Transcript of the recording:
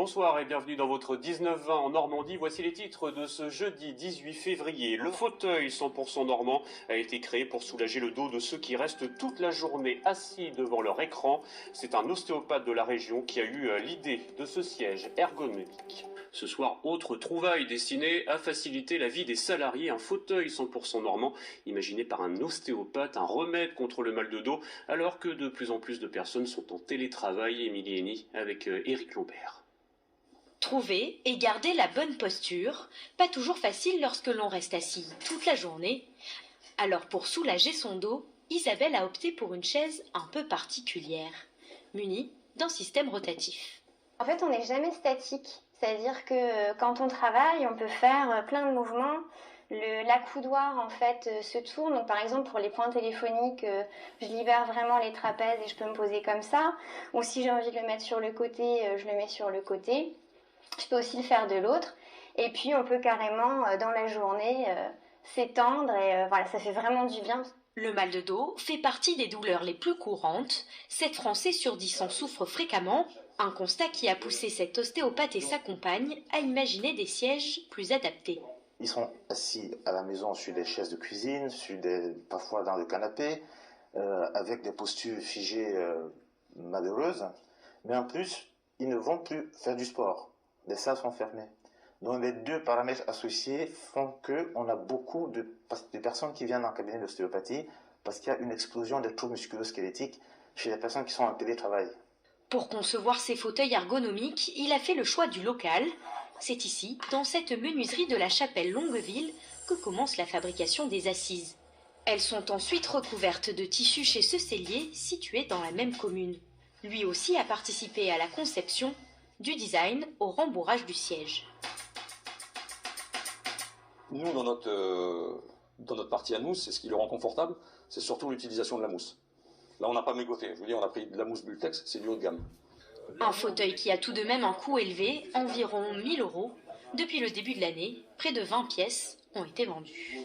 Bonsoir et bienvenue dans votre 19-20 en Normandie. Voici les titres de ce jeudi 18 février. Le fauteuil 100% normand a été créé pour soulager le dos de ceux qui restent toute la journée assis devant leur écran. C'est un ostéopathe de la région qui a eu l'idée de ce siège ergonomique. Ce soir, autre trouvaille destinée à faciliter la vie des salariés. Un fauteuil 100% normand imaginé par un ostéopathe, un remède contre le mal de dos, alors que de plus en plus de personnes sont en télétravail. Émilie Henny avec Éric Lambert. Trouver et garder la bonne posture, pas toujours facile lorsque l'on reste assis toute la journée. Alors pour soulager son dos, Isabelle a opté pour une chaise un peu particulière, munie d'un système rotatif. En fait, on n'est jamais statique, c'est-à-dire que quand on travaille, on peut faire plein de mouvements. L'accoudoir en fait se tourne, donc par exemple pour les points téléphoniques, je libère vraiment les trapèzes et je peux me poser comme ça. Ou si j'ai envie de le mettre sur le côté, je le mets sur le côté. Je peux aussi le faire de l'autre. Et puis on peut carrément dans la journée s'étendre et voilà, ça fait vraiment du bien. Le mal de dos fait partie des douleurs les plus courantes. 7 Français sur 10 en souffrent fréquemment. Un constat qui a poussé cet ostéopathe et sa compagne à imaginer des sièges plus adaptés. Ils sont assis à la maison sur des chaises de cuisine, parfois dans le canapé, avec des postures figées malheureuses. Mais en plus, ils ne vont plus faire du sport. Les salles sont fermées. Donc les deux paramètres associés font qu'on a beaucoup de personnes qui viennent en cabinet d'ostéopathie parce qu'il y a une explosion des troubles musculo-squelettiques chez les personnes qui sont en télétravail. Pour concevoir ces fauteuils ergonomiques, il a fait le choix du local. C'est ici, dans cette menuiserie de la chapelle Longueville, que commence la fabrication des assises. Elles sont ensuite recouvertes de tissu chez ce sellier situé dans la même commune. Lui aussi a participé à la conception, du design au rembourrage du siège. Nous, dans notre partie à nous, c'est ce qui le rend confortable, c'est surtout l'utilisation de la mousse. Là, on n'a pas mégoté. Je vous dis, on a pris de la mousse Bultex, c'est du haut de gamme. Un fauteuil qui a tout de même un coût élevé, environ 1 000 €. Depuis le début de l'année, près de 20 pièces ont été vendues.